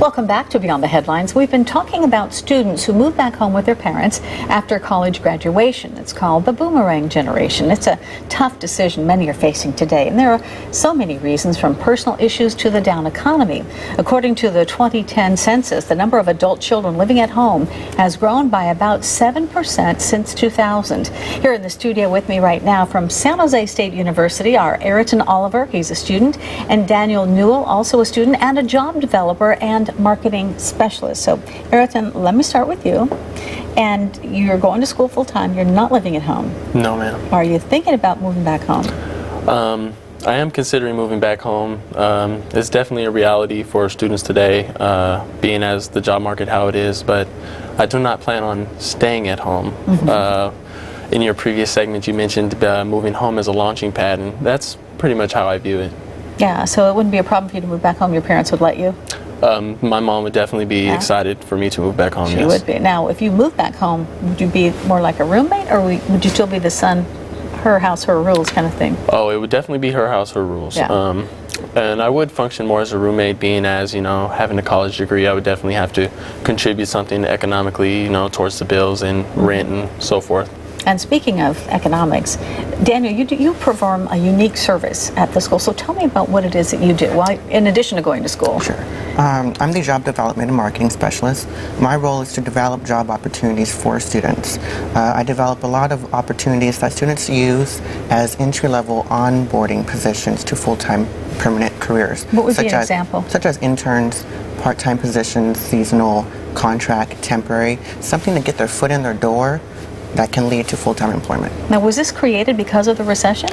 Welcome back to Beyond the Headlines. We've been talking about students who move back home with their parents after college graduation. It's called the boomerang generation. It's a tough decision many are facing today, and there are so many reasons, from personal issues to the down economy. According to the 2010 census, the number of adult children living at home has grown by about 7% since 2000. Here in the studio with me right now from San Jose State University are Aryton Oliver, he's a student, and Daniel Newell, also a student and a job developer and marketing specialist. So Aryton, let me start with you. And you're going to school full time, you're not living at home. No, ma'am. Are you thinking about moving back home? I am considering moving back home. It's definitely a reality for students today, being as the job market how it is, but I do not plan on staying at home. In your previous segment you mentioned moving home as a launching pad, and that's pretty much how I view it. Yeah, so it wouldn't be a problem for you to move back home, your parents would let you? My mom would definitely be excited for me to move back home. She would be. Now, if you move back home, would you be more like a roommate, or would you still be the son, her house, her rules kind of thing? Oh, it would definitely be her house, her rules. Yeah. And I would function more as a roommate, being as, you know, having a college degree, I would definitely have to contribute something economically, you know, towards the bills and rent and so forth. And speaking of economics, Daniel, you perform a unique service at the school. So tell me about what it is that you do, in addition to going to school. Sure. I'm the job development and marketing specialist. My role is to develop job opportunities for students. I develop a lot of opportunities that students use as entry-level onboarding positions to full-time permanent careers. What would be an example? Such as interns, part-time positions, seasonal, contract, temporary, something to get their foot in their door that can lead to full-time employment. Now, was this created because of the recession?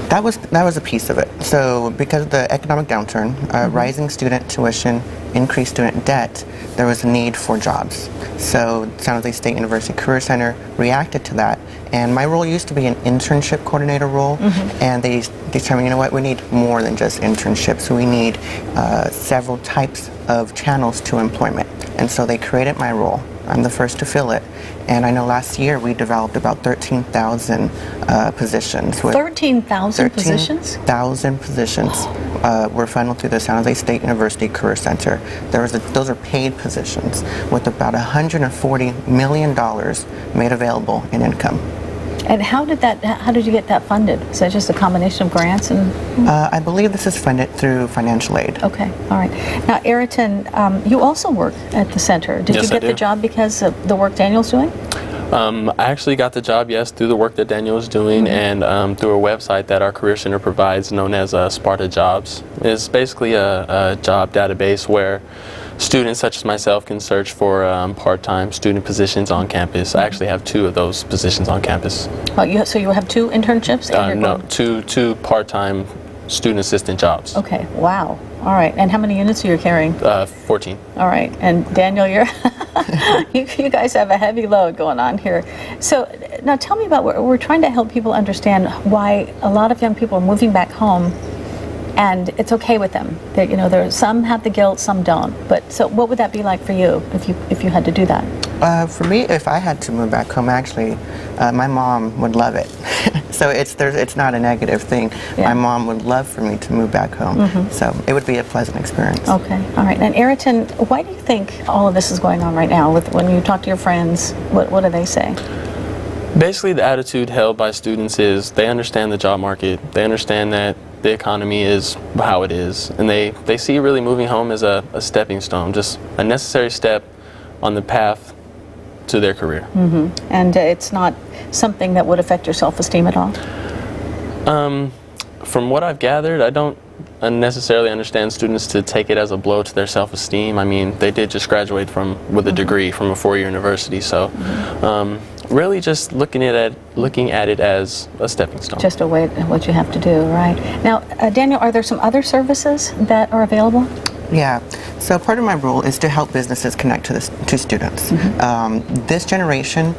That was a piece of it. So because of the economic downturn, rising student tuition, increased student debt, there was a need for jobs. So San Jose State University Career Center reacted to that, and my role used to be an internship coordinator role, and they determined, you know what, we need more than just internships. We need several types of channels to employment, and so they created my role. I'm the first to fill it, and I know last year we developed about 13,000 positions. 13,000 positions? 13,000 positions were funneled through the San Jose State University Career Center. Those are paid positions with about $140 million made available in income. And how did you get that funded? Is that just a combination of grants and? I believe this is funded through financial aid. Okay, all right. Now, Aryton, you also work at the center. Did you get the job because of the work Daniel's doing? I actually got the job, yes, through the work that Daniel is doing, and through a website that our Career Center provides known as Sparta Jobs. It's basically a job database where students such as myself can search for part-time student positions on campus. I actually have 2 of those positions on campus. Oh, so you have 2 internships? No, two part-time student assistant jobs. Okay, wow. All right, and how many units are you carrying? 14. All right, and Daniel, you guys have a heavy load going on here. So now tell me about, we're trying to help people understand why a lot of young people are moving back home, and it's okay with them. That, you know, some have the guilt, some don't. But so what would that be like for you if you had to do that? For me, if I had to move back home, actually, my mom would love it. So it's not a negative thing. Yeah. My mom would love for me to move back home. So it would be a pleasant experience. Okay, all right. And Aryton, why do you think all of this is going on right now? When you talk to your friends, what do they say? Basically, the attitude held by students is they understand the job market. They understand that the economy is how it is, and they see really moving home as a stepping stone, just a necessary step on the path to their career. And it's not something that would affect your self-esteem at all? From what I've gathered, I don't necessarily understand students to take it as a blow to their self-esteem. I mean, they did just graduate with a degree from a 4-year university, so really just looking at it as a stepping stone. Just a way, what you have to do, right? Now, Daniel, are there some other services that are available? Yeah, so part of my role is to help businesses connect to students. This generation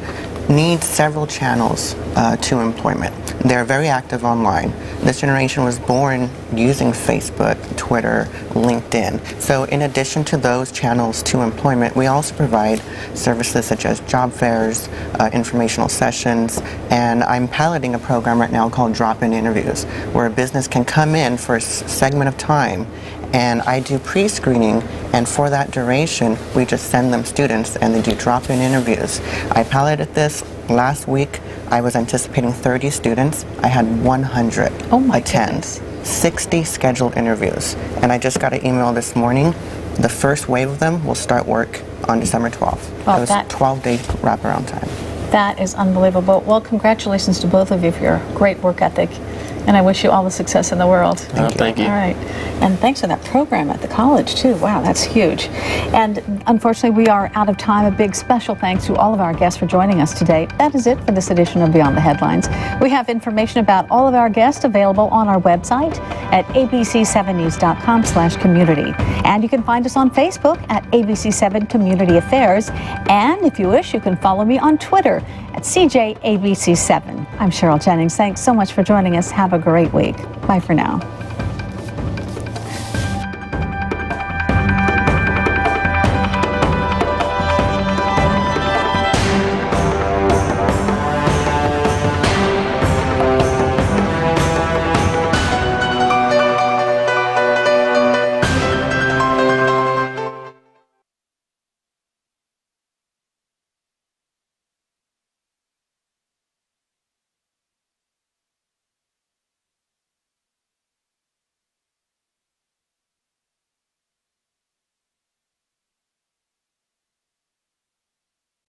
needs several channels to employment. They're very active online. This generation was born using Facebook, Twitter, LinkedIn. So in addition to those channels to employment, we also provide services such as job fairs, informational sessions, and I'm piloting a program right now called drop-in interviews, where a business can come in for a segment of time, and I do pre-screening, and for that duration, we just send them students and they do drop-in interviews. I piloted this last week. I was anticipating 30 students. I had 100 attend. 60 scheduled interviews. And I just got an email this morning. The first wave of them will start work on December 12th. Well, it was a 12-day wraparound time. That is unbelievable. Well, congratulations to both of you for your great work ethic. And I wish you all the success in the world. Thank you. All right. And thanks for that program at the college, too. Wow, that's huge. And unfortunately, we are out of time. A big special thanks to all of our guests for joining us today. That is it for this edition of Beyond the Headlines. We have information about all of our guests available on our website at abc7news.com/community. And you can find us on Facebook at ABC7 Community Affairs. And if you wish, you can follow me on Twitter at CJABC7. I'm Cheryl Jennings. Thanks so much for joining us. Have a great week. Bye for now.